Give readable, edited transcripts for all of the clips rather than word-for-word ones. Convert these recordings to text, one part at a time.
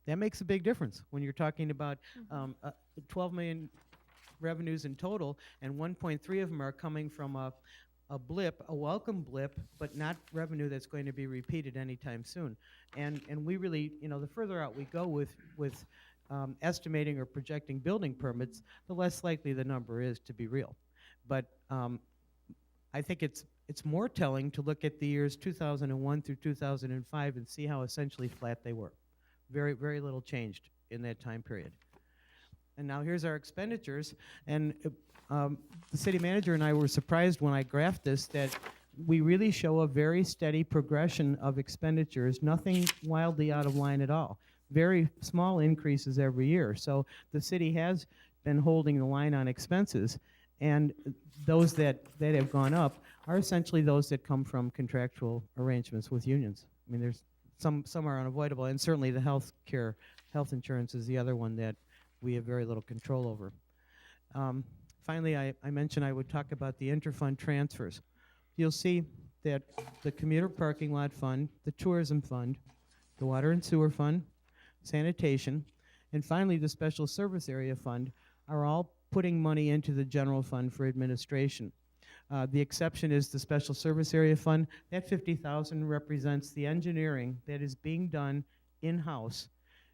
That makes a big difference when you're talking about 12 million revenues in total, and 1.3 of them are coming from a blip, a welcome blip, but not revenue that's going to be repeated anytime soon. And we really, the further out we go with estimating or projecting building permits, the less likely the number is to be real. But I think it's more telling to look at the years 2001 through 2005 and see how essentially flat they were. Very, very little changed in that time period. And now here's our expenditures. And the city manager and I were surprised when I graphed this that we really show a very steady progression of expenditures, nothing wildly out of line at all. Very small increases every year. So the city has been holding the line on expenses. And those that have gone up are essentially those that come from contractual arrangements with unions. I mean, there's some are unavoidable, and certainly the health insurance is the other one that we have very little control over. Finally, I mentioned I would talk about the interfund transfers. You'll see that the commuter parking lot fund, the tourism fund, the water and sewer fund, sanitation, and finally the special service area fund are all putting money into the general fund for administration. The exception is the special service area fund. That $50,000 represents the engineering that is being done in-house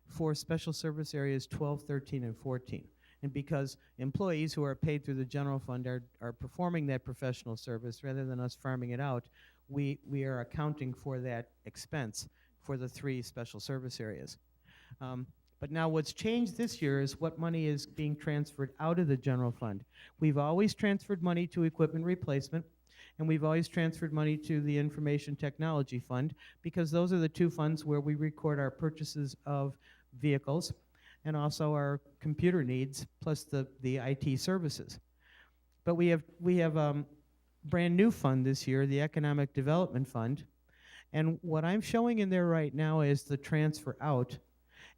for special service areas 12, 13, and 14. And because employees who are paid through the general fund are performing that professional service rather than us farming it out, we are accounting for that expense for the 3 special service areas. But now what's changed this year is what money is being transferred out of the general fund. We've always transferred money to equipment replacement, and we've always transferred money to the information technology fund because those are the 2 funds where we record our purchases of vehicles and also our computer needs plus the IT services. But we have brand new fund this year, the Economic Development Fund, and what I'm showing in there right now is the transfer out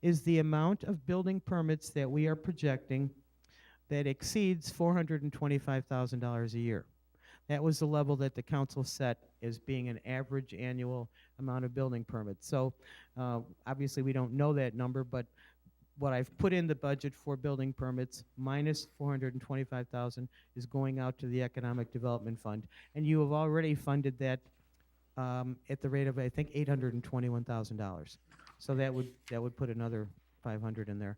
is the amount of building permits that we are projecting that exceeds $425,000 a year. That was the level that the council set as being an average annual amount of building permits. So obviously we don't know that number, but what I've put in the budget for building permits minus $425,000 is going out to the Economic Development Fund. And you have already funded that at the rate of, I think, $821,000. So that would put another 500 in there.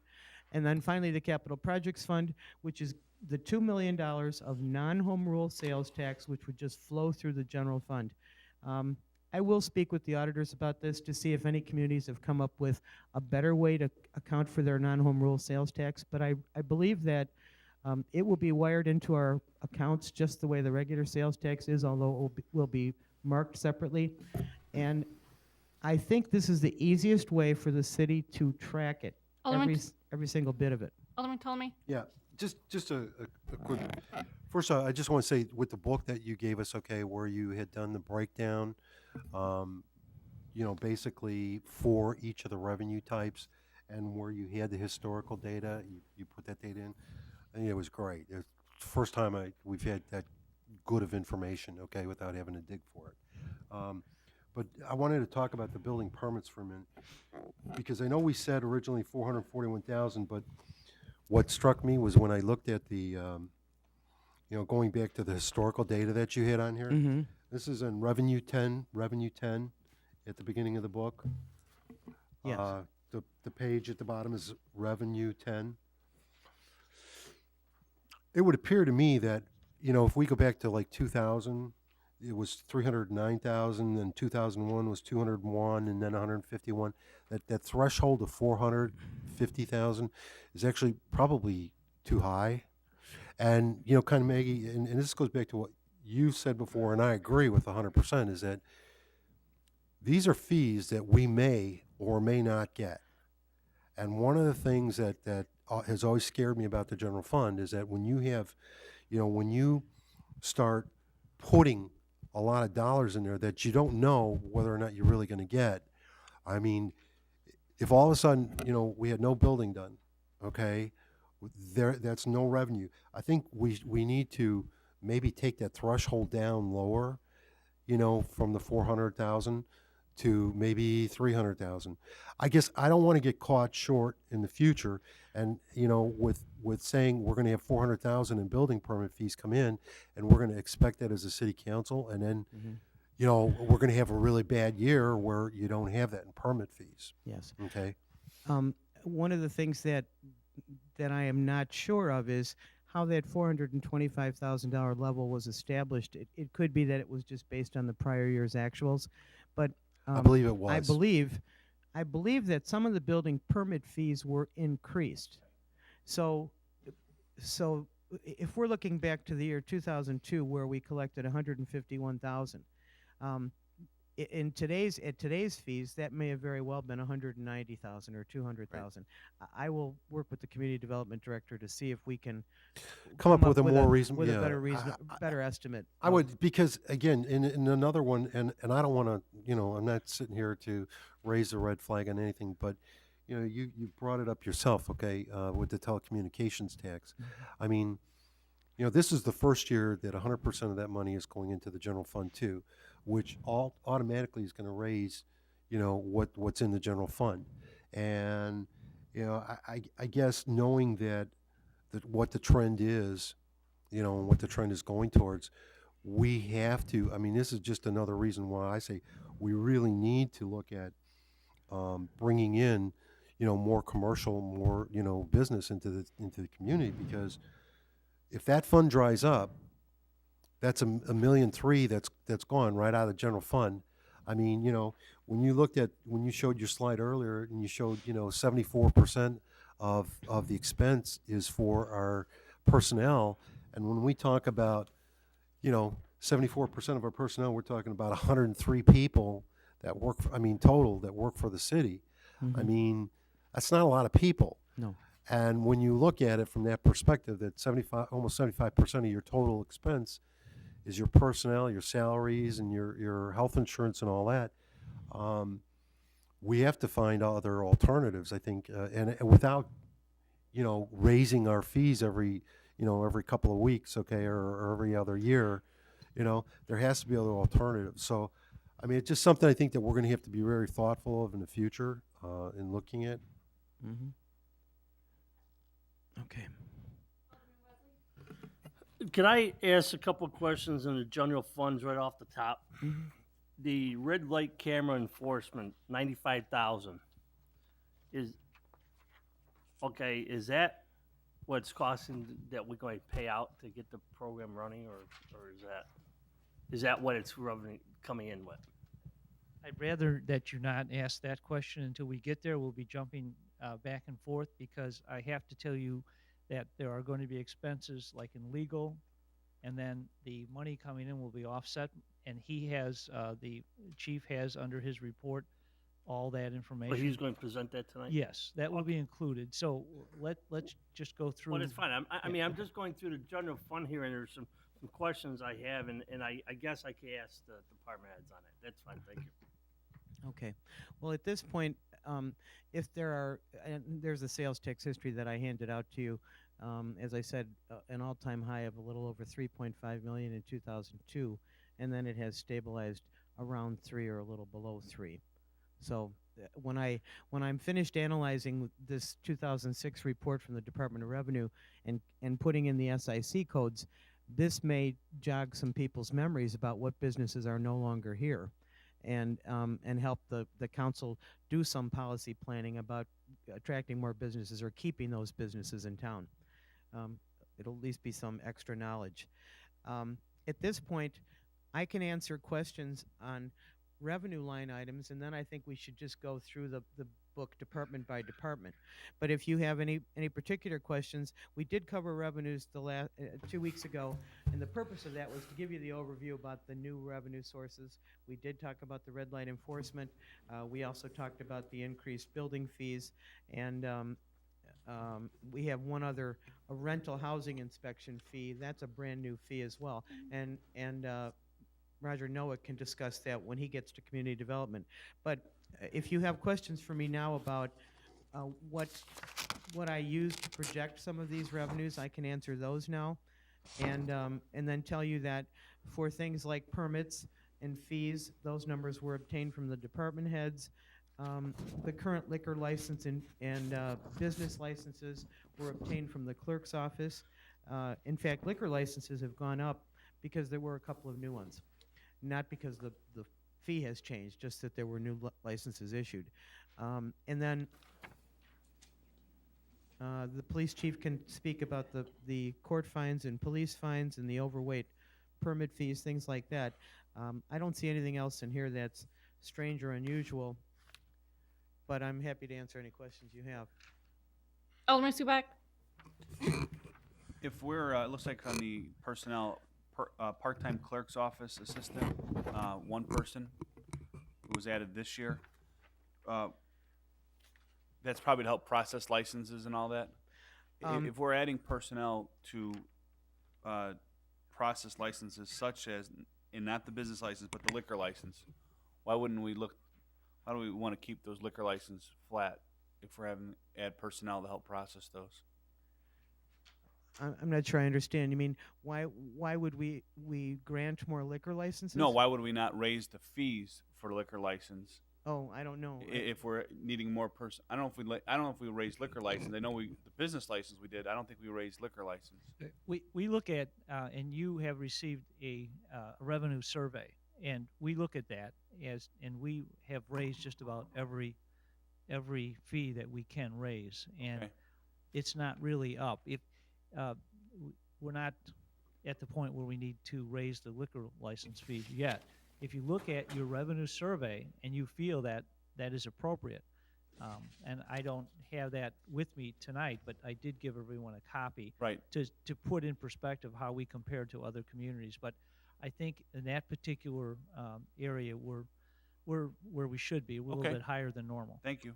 And then finally, the Capital Projects Fund, which is the $2 million of non-home rule sales tax, which would just flow through the general fund. I will speak with the auditors about this to see if any communities have come up with a better way to account for their non-home rule sales tax, but I believe that it will be wired into our accounts just the way the regular sales tax is, although it will be marked separately. And I think this is the easiest way for the city to track it, every single bit of it. Alderman Ptolemy? Yeah, just a quick, first I just want to say with the book that you gave us, okay, where you had done the breakdown, basically for each of the revenue types and where you had the historical data, you put that data in. I think it was great. It's the first time we've had that good of information, okay, without having to dig for it. But I wanted to talk about the building permits for a minute, because I know we said originally 441,000, but what struck me was when I looked at the, going back to the historical data that you had on here. Mm-hmm. This is in Revenue 10 at the beginning of the book. Yes. The page at the bottom is Revenue 10. It would appear to me that, if we go back to like 2000, it was 309,000, then 2001 was 201, and then 151. That threshold of 450,000 is actually probably too high. And, kind of Maggie, and this goes back to what you said before, and I agree with 100%, is that these are fees that we may or may not get. And one of the things that has always scared me about the general fund is that when you have, when you start putting a lot of dollars in there that you don't know whether or not you're really going to get. I mean, if all of a sudden, we had no building done, okay, that's no revenue. I think we need to maybe take that threshold down lower, from the 400,000 to maybe 300,000. I guess I don't want to get caught short in the future, and with saying we're going to have 400,000 in building permit fees come in, and we're going to expect that as a city council, and then we're going to have a really bad year where you don't have that in permit fees. Yes. Okay. One of the things that I am not sure of is how that $425,000 level was established. It could be that it was just based on the prior year's actuals, but I believe it was. I believe that some of the building permit fees were increased. So if we're looking back to the year 2002, where we collected 151,000, at today's fees, that may have very well been 190,000 or 200,000. I will work with the community development director to see if we can Come up with a more reasonable, with a better estimate. I would, because again, in another one, and I don't want to, I'm not sitting here to raise the red flag on anything, but you brought it up yourself, okay, with the telecommunications tax. I mean, this is the first year that 100% of that money is going into the general fund too, which automatically is going to raise, what's in the general fund. And, I guess knowing that what the trend is, and what the trend is going towards, we have to, I mean, this is just another reason why I say we really need to look at bringing in, more commercial, more, business into the community, because if that fund dries up, that's $1.3 million that's gone right out of the general fund. I mean, when you showed your slide earlier and you showed 74% of the expense is for our personnel, and when we talk about 74% of our personnel, we're talking about 103 people that work total that work for the city. I mean, that's not a lot of people. No. And when you look at it from that perspective, that almost 75% of your total expense is your personnel, your salaries, and your health insurance and all that. We have to find other alternatives, I think, and without, raising our fees every couple of weeks, okay, or every other year, there has to be other alternatives. So, I mean, it's just something I think that we're going to have to be very thoughtful of in the future in looking at. Mm-hmm. Okay. Can I ask a couple of questions in the general funds right off the top? Mm-hmm. The red light camera enforcement, 95,000. Is that what's costing that we're going to pay out to get the program running, or is that what it's coming in with? I'd rather that you not ask that question until we get there. We'll be jumping back and forth, because I have to tell you that there are going to be expenses like in legal, and then the money coming in will be offset. And he has, the chief has under his report all that information. But he's going to present that tonight? Yes, that will be included. So let's just go through. Well, it's fine. I mean, I'm just going through the general fund here, and there's some questions I have, and I guess I can ask the department heads on it. That's fine, thank you. Okay. Well, at this point, if there are, and there's a sales tax history that I handed out to you. As I said, an all-time high of a little over 3.5 million in 2002, and then it has stabilized around 3 or a little below 3. So when I'm finished analyzing this 2006 report from the Department of Revenue and putting in the SIC codes, this may jog some people's memories about what businesses are no longer here, and help the council do some policy planning about attracting more businesses or keeping those businesses in town. It'll at least be some extra knowledge. At this point, I can answer questions on revenue line items, and then I think we should just go through the book department by department. But if you have any particular questions, we did cover revenues the last 2 weeks ago, and the purpose of that was to give you the overview about the new revenue sources. We did talk about the red light enforcement. We also talked about the increased building fees, and we have one other, a rental housing inspection fee. That's a brand new fee as well, and Roger Noack can discuss that when he gets to community development. But if you have questions for me now about what I use to project some of these revenues, I can answer those now, and then tell you that for things like permits and fees, those numbers were obtained from the department heads. The current liquor license and business licenses were obtained from the clerk's office. In fact, liquor licenses have gone up because there were a couple of new ones, not because the fee has changed, just that there were new licenses issued. And then the police chief can speak about the court fines and police fines and the overweight permit fees, things like that. I don't see anything else in here that's strange or unusual, but I'm happy to answer any questions you have. Alderman Subak? If we're, it looks like on the personnel, part-time clerk's office assistant, one person who was added this year. That's probably to help process licenses and all that. If we're adding personnel to process licenses such as, and not the business license, but the liquor license, why do we want to keep those liquor license flat if we're having add personnel to help process those? I'm not sure I understand. You mean why would we grant more liquor licenses? No, why would we not raise the fees for liquor license Oh, I don't know. if we're needing more I don't know if we raised liquor license. I know the business license we did. I don't think we raised liquor license. We look at, and you have received a revenue survey, and we look at that and we have raised just about every fee that we can raise, and Okay. it's not really up. If we're not at the point where we need to raise the liquor license fee yet. If you look at your revenue survey and you feel that that is appropriate, and I don't have that with me tonight, but I did give everyone a copy Right. to put in perspective how we compare to other communities. But I think in that particular area, we're where we should be. We're a Okay. little bit higher than normal. Thank you.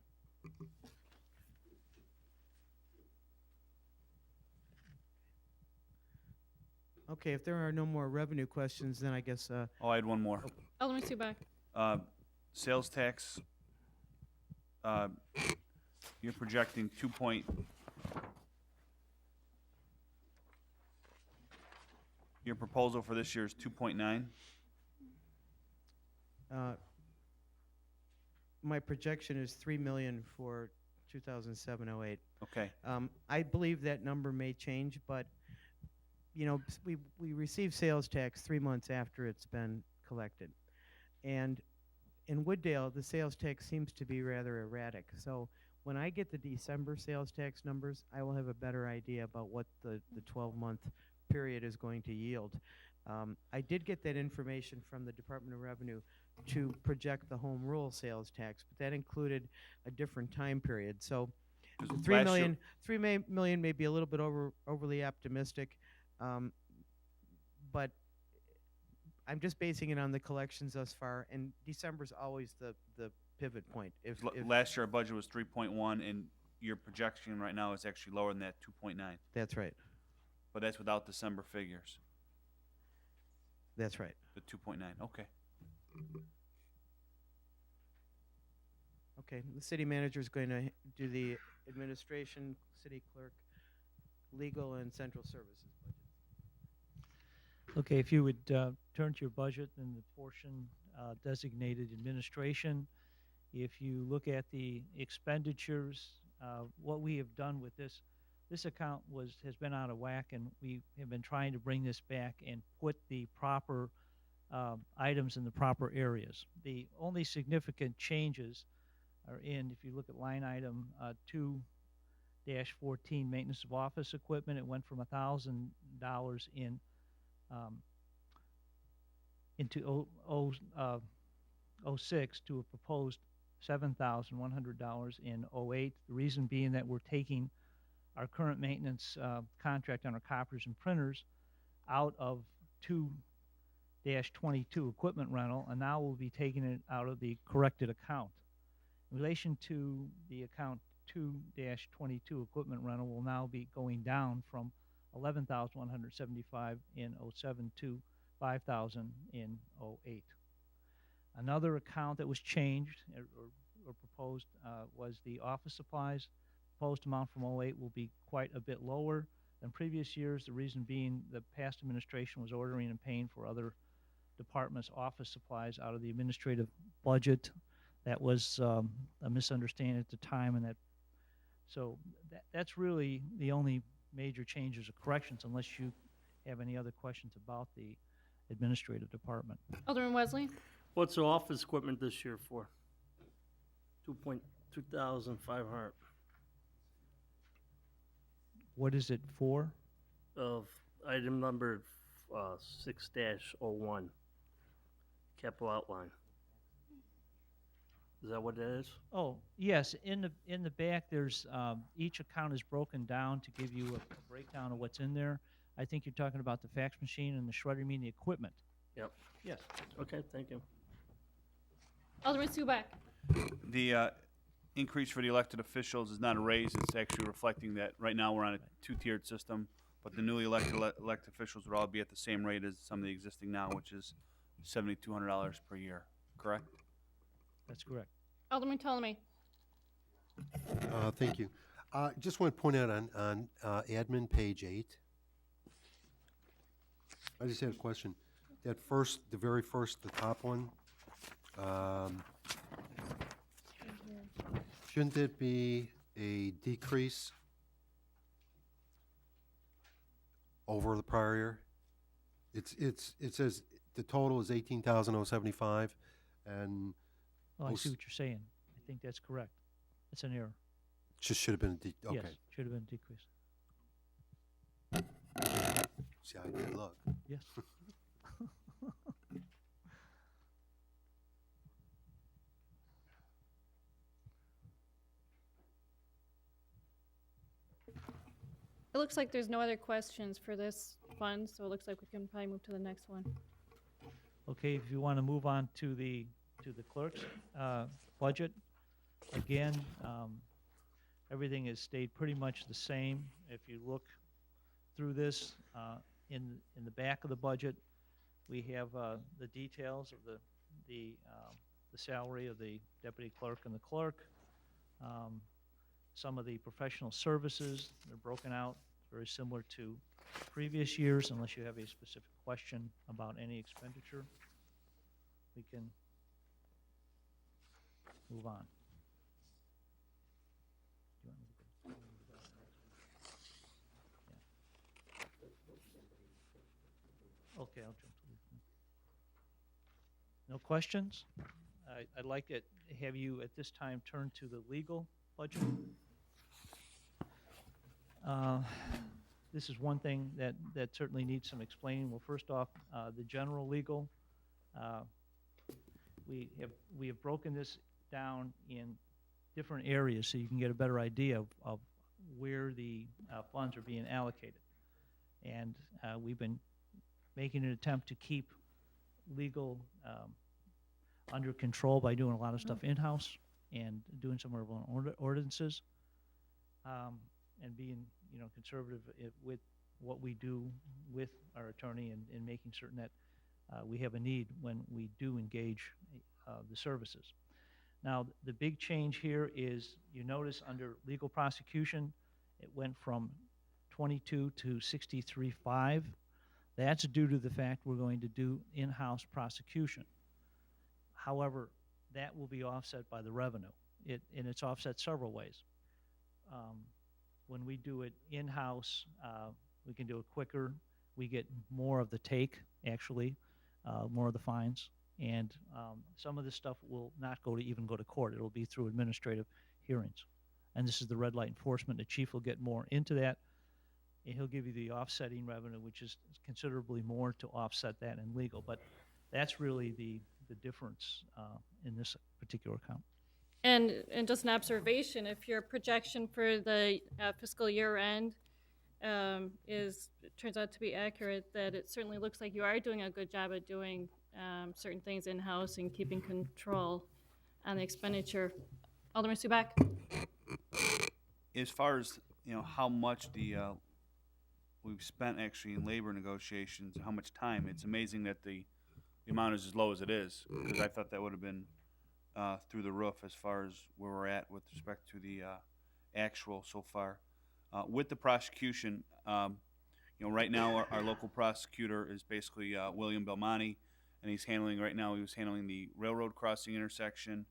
Okay, if there are no more revenue questions, then I guess Oh, I had one more. Alderman Subak? Sales tax, you're projecting your proposal for this year is 2.9? my projection is 3 million for 2007-08. Okay, I believe that number may change, but you know, we receive sales tax 3 months after it's been collected, and in Wooddale the sales tax seems to be rather erratic. So when I get the December sales tax numbers, I will have a better idea about what the 12-month period is going to yield. I did get that information from the Department of Revenue to project the home rule sales tax, but that included a different time period. So 'Cause three last million, year- 3 million may be a little bit overly optimistic, but I'm just basing it on the collections thus far, and December's always the pivot point. If last year our budget was 3.1, and your projection right now is actually lower than that, 2.9. that's right, But that's without December figures, that's right. the 2.9. Okay. Okay, the city manager is going to do the administration, city clerk, legal, and central services budget. Okay, if you would turn to your budget and the portion designated administration. If you look at the expenditures, what we have done with this account has been out of whack, and we have been trying to bring this back and put the proper items in the proper areas. The only significant changes are in, if you look at line item 2-14, maintenance of office equipment, it went from $1,000 into 06 to a proposed $7,100 in 08. The reason being that we're taking our current maintenance contract on our copiers and printers out of 2-22 equipment rental, and now we'll be taking it out of the corrected account. In relation to the account 2-22 equipment rental, will now be going down from 11,175 in 07 to 5,000 in 08. Another account that was changed or proposed was the office supplies. Proposed amount from 08 will be quite a bit lower than previous years. The reason being the past administration was ordering and paying for other department's office supplies out of the administrative budget. That was a misunderstanding at the time, and that's really the only major changes or corrections, unless you have any other questions about the administrative department. Alderman Wesley? What's the office equipment this year for? 2,500 What is it for? of item number 6-01, capital outline. Is that what that is? Oh, yes, in the back, there's, each account is broken down to give you a breakdown of what's in there. I think you're talking about the fax machine and the shredder, you mean the equipment? Yep. Yes. Okay, thank you. Alderman Subak? The increase for the elected officials is not a raise, it's actually reflecting that right now we're on a two-tiered system, but the newly elected officials would all be at the same rate as some of the existing now, which is $7,200 per year, correct? That's correct. Alderman Ptolemy? Thank you. Just want to point out on admin page 8, I just had a question. That first, the very first, the top one, shouldn't it be a decrease over the prior year? It says the total is 18,075, and Oh, I Most- see what you're saying. I think that's correct. It's an error. just should have been a okay. Yes, should have been decreased. See, I did look. Yes. It looks like there's no other questions for this fund, so it looks like we can probably move to the next one. Okay, if you want to move on to the clerk's budget, again, everything has stayed pretty much the same. If you look through this, in the back of the budget, we have the details of the salary of the deputy clerk and the clerk. Some of the professional services, they're broken out, very similar to previous years, unless you have a specific question about any expenditure. We can move on. Do you want me to go- Yeah. Okay, I'll jump to the. No questions? I'd like to have you at this time turn to the legal budget. This is one thing that certainly needs some explaining. Well, first off, the general legal, we have broken this down in different areas so you can get a better idea of where the funds are being allocated. And we've been making an attempt to keep legal under control by doing a lot of stuff in-house and doing some of our own ordinances, and being, conservative with what we do with our attorney and making certain that we have a need when we do engage the services. Now, the big change here is, you notice under legal prosecution, it went from 22 to 63.5. That's due to the fact we're going to do in-house prosecution. However, that will be offset by the revenue. And it's offset several ways. When we do it in-house, we can do it quicker. We get more of the take, actually, more of the fines. And some of this stuff will not even go to court. It'll be through administrative hearings. And this is the red light enforcement. The chief will get more into that, and he'll give you the offsetting revenue, which is considerably more to offset that in legal. But that's really the difference in this particular account. And just an observation, if your projection for the fiscal year end turns out to be accurate, that it certainly looks like you are doing a good job at doing certain things in-house and keeping control on the expenditure. Alderman Subak? As far as, how much we've spent actually in labor negotiations, how much time, it's amazing that the amount is as low as it is, because I thought that would have been through the roof as far as where we're at with respect to the actual so far. With the prosecution, right now our local prosecutor is basically William Belmonte, and he was handling the railroad crossing intersection,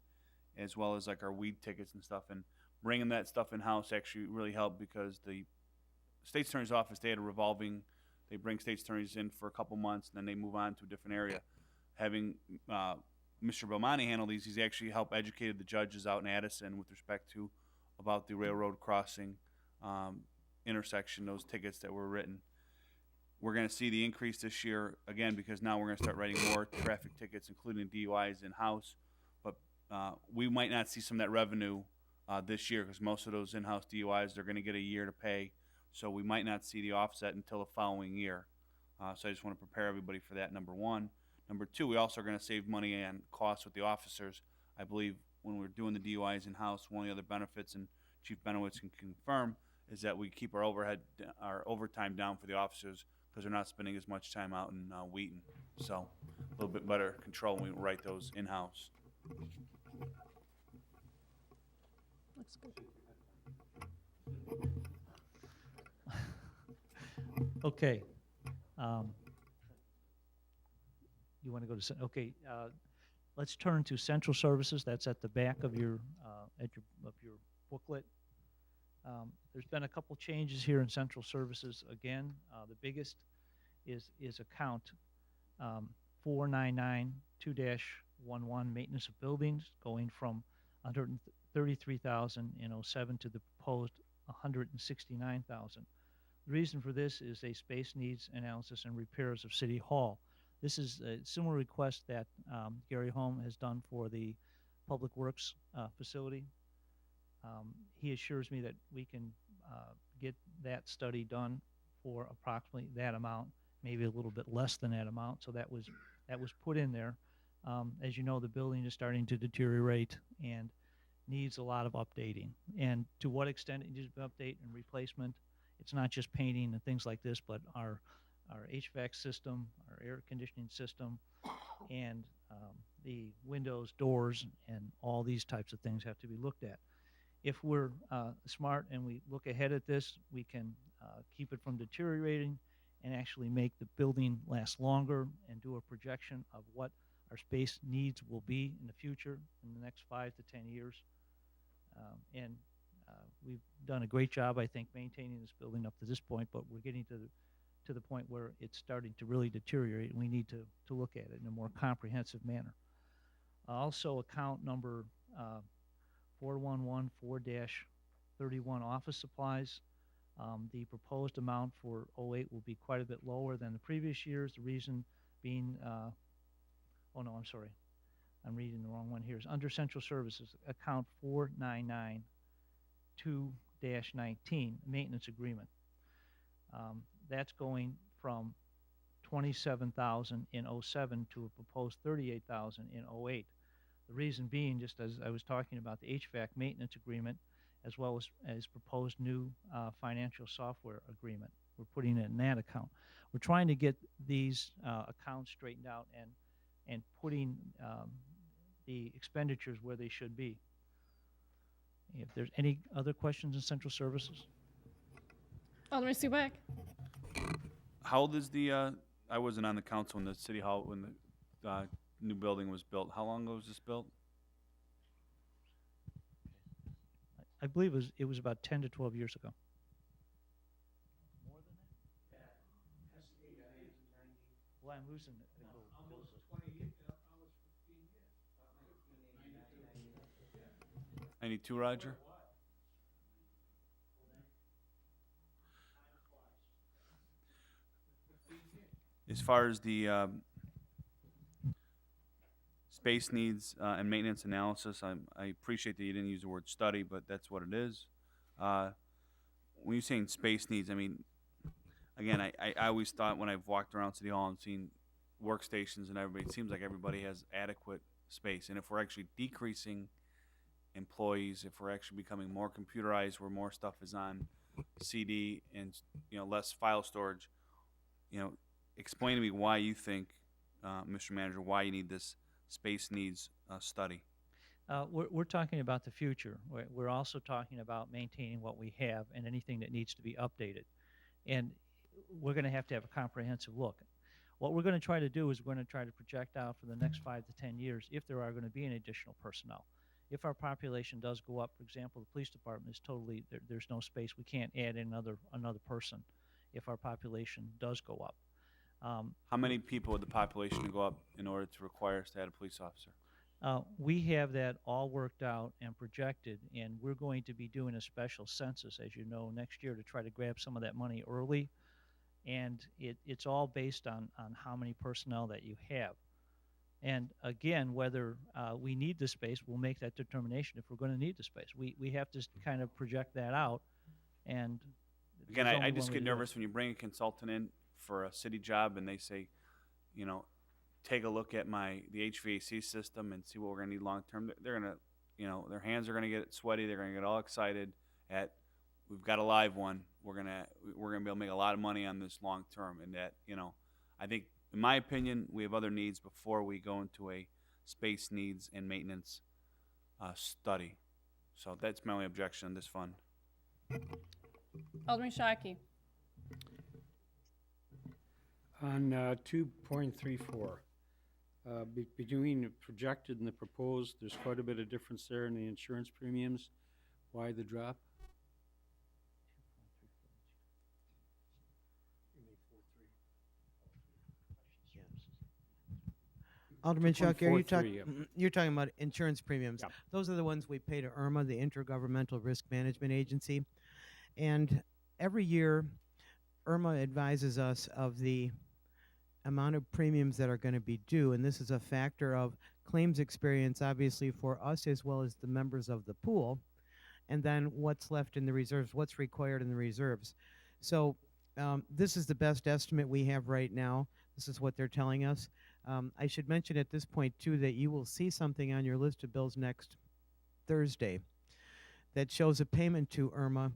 as well as like our weed tickets and stuff. And bringing that stuff in house actually really helped because the state's attorney's office, they bring state's attorneys in for a couple months and then they move on to a different area. Having Mr. Belmonte handle these, he's actually helped educate the judges out in Addison with respect to about the railroad crossing intersection, those tickets that were written. We're going to see the increase this year again because now we're going to start writing more traffic tickets, including DUIs in-house. But we might not see some of that revenue this year because most of those in-house DUIs, they're going to get a year to pay. So we might not see the offset until the following year. So I just want to prepare everybody for that, number one. Number two, we also are going to save money on costs with the officers. I believe when we're doing the DUIs in-house, one of the other benefits, and Chief Benowitz can confirm, is that we keep our overtime down for the officers because they're not spending as much time out in Wheaton. So a little bit better control when we write those in-house. Looks good. Okay. You want to go to, okay, let's turn to central services. That's at the back of your booklet. There's been a couple changes here in central services. Again, the biggest is account 4992-11, maintenance of buildings, going from 133,000 in '07 to the proposed 169,000. The reason for this is a space needs analysis and repairs of City Hall. This is a similar request that Gary Holm has done for the Public Works facility. He assures me that we can get that study done for approximately that amount, maybe a little bit less than that amount. So that was put in there. As you know, the building is starting to deteriorate and needs a lot of updating. And to what extent it needs update and replacement, it's not just painting and things like this, but our HVAC system, our air conditioning system, and the windows, doors, and all these types of things have to be looked at. If we're smart and we look ahead at this, we can keep it from deteriorating and actually make the building last longer and do a projection of what our space needs will be in the future in the next 5 to 10 years. We've done a great job, I think, maintaining this building up to this point, but we're getting to the point where it's starting to really deteriorate, and we need to look at it in a more comprehensive manner. Also, account number 4114-31 office supplies. The proposed amount for '08 will be quite a bit lower than the previous years. The reason being, oh no, I'm sorry. I'm reading the wrong one here. It's under central services, account 4992-19, maintenance agreement. That's going from 27,000 in '07 to a proposed 38,000 in '08. The reason being, just as I was talking about the HVAC maintenance agreement, as well as proposed new financial software agreement. We're putting it in that account. We're trying to get these accounts straightened out and putting the expenditures where they should be. If there's any other questions in central services? Alderman Subak. How old is the, I wasn't on the council when the City Hall, when the new building was built. How long ago was this built? I believe it was about 10 to 12 years ago. More than that? Well, I'm losing it. Almost 20 years. 92, Roger? As far as the space needs and maintenance analysis, I appreciate that you didn't use the word study, but that's what it is. When you're saying space needs, I mean, again, I always thought when I've walked around City Hall and seen workstations and everybody, it seems like everybody has adequate space. And if we're actually decreasing employees, if we're actually becoming more computerized, where more stuff is on CD and less file storage, explain to me why you think, Mr. Manager, why you need this space needs study. We're talking about the future. We're also talking about maintaining what we have and anything that needs to be updated. And we're going to have a comprehensive look. What we're going to try to do is we're going to try to project out for the next 5 to 10 years if there are going to be any additional personnel. If our population does go up, for example, the police department is totally, there's no space. We can't add in another person if our population does go up. How many people would the population go up in order to require us to add a police officer? We have that all worked out and projected, and we're going to be doing a special census, as you know, next year to try to grab some of that money early. And it's all based on how many personnel that you have. And again, whether we need the space, we'll make that determination if we're going to need the space. We have to kind of project that out. And Again, there's only I just one way get to do it. nervous when you bring a consultant in for a city job and they say, you know, take a look at the HVAC system and see what we're going to need long term. They're going to, you know, their hands are going to get sweaty. They're going to get all excited at, we've got a live one. We're going to be able to make a lot of money on this long term. And that, you know, I think, in my opinion, we have other needs before we go into a space needs and maintenance study. So that's my only objection on this fund. Alderman Shockey. On 2.34, between projected and the proposed, there's quite a bit of difference there in the insurance premiums. Why the drop? Alderman Shockey, are you 2.43, talking, yeah. you're talking about insurance premiums? Yeah. Those are the ones we pay to IRMA, the Intergovernmental Risk Management Agency. And every year, IRMA advises us of the amount of premiums that are going to be due, and this is a factor of claims experience, obviously, for us as well as the members of the pool, and then what's left in the reserves, what's required in the reserves. So this is the best estimate we have right now. This is what they're telling us. I should mention at this point, too, that you will see something on your list of bills next Thursday that shows a payment to IRMA,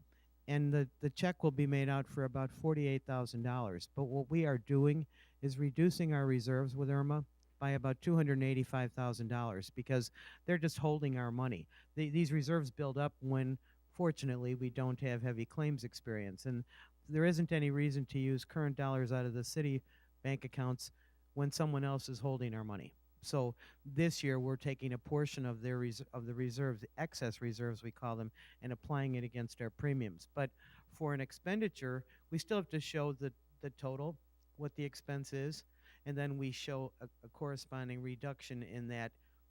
and the check will be made out for about $48,000. But what we are doing is reducing our reserves with IRMA by about $285,000 because they're just holding our money. These reserves build up when, fortunately, we don't have heavy claims experience. And there isn't any reason to use current dollars out of the city bank accounts when someone else is holding our money. So this year we're taking a portion of their of the reserves, the excess reserves we call them, and applying it against our premiums. But for an expenditure, we still have to show the total, what the expense is, and then we show a corresponding reduction in that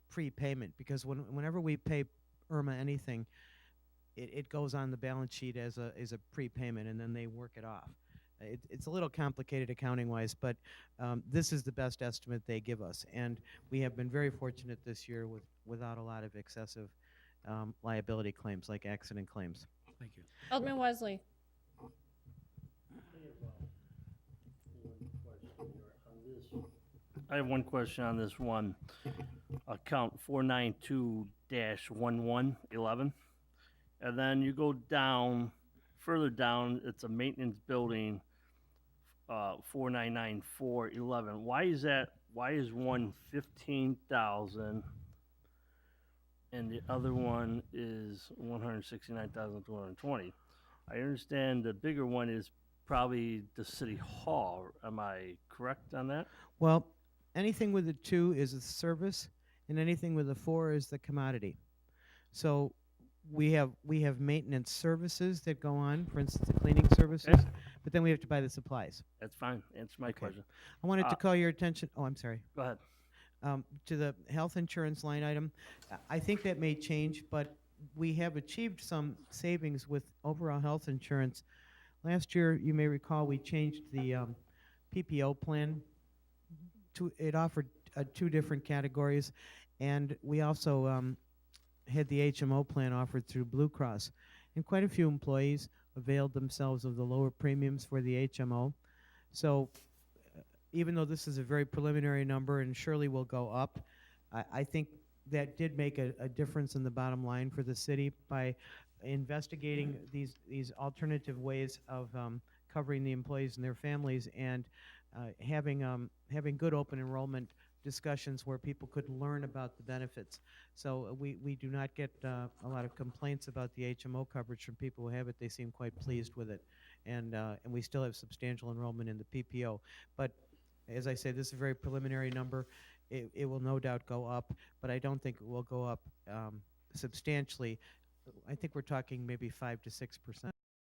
prepayment. Because whenever we pay IRMA anything, it goes on the balance sheet as a prepayment, and then they work it off. It's a little complicated accounting-wise, but this is the best estimate they give us. And we have been very fortunate this year without a lot of excessive liability claims, like accident claims. Thank you. Alderman Wesley. I have one question on this one. Account 492-1111. And then you go down, further down, it's a maintenance building, 499411. Why is that? Why is one 15,000 and the other one is 169,220? I understand the bigger one is probably the city hall. Am I correct on that? Well, anything with a 2 is a service, and anything with a 4 is the commodity. So we have maintenance services that go on, for instance, the cleaning services, but then we have to buy the supplies. That's fine. Answer my Okay. question. I wanted to call your attention. Oh, I'm sorry. Go ahead. To the health insurance line item. I think that may change, but we have achieved some savings with overall health insurance. Last year, you may recall, we changed the PPO plan. It offered 2 different categories, and we also had the HMO plan offered through Blue Cross. And quite a few employees availed themselves of the lower premiums for the HMO. So even though this is a very preliminary number and surely will go up, I think that did make a difference in the bottom line for the city by investigating these alternative ways of covering the employees and their families, and having good open enrollment discussions where people could learn about the benefits. So we do not get a lot of complaints about the HMO coverage from people who have it. They seem quite pleased with it, and we still have substantial enrollment in the PPO. But As I say, this is a very preliminary number. It will no doubt go up, but I don't think it will go up substantially. I think we're talking maybe 5 to 6%.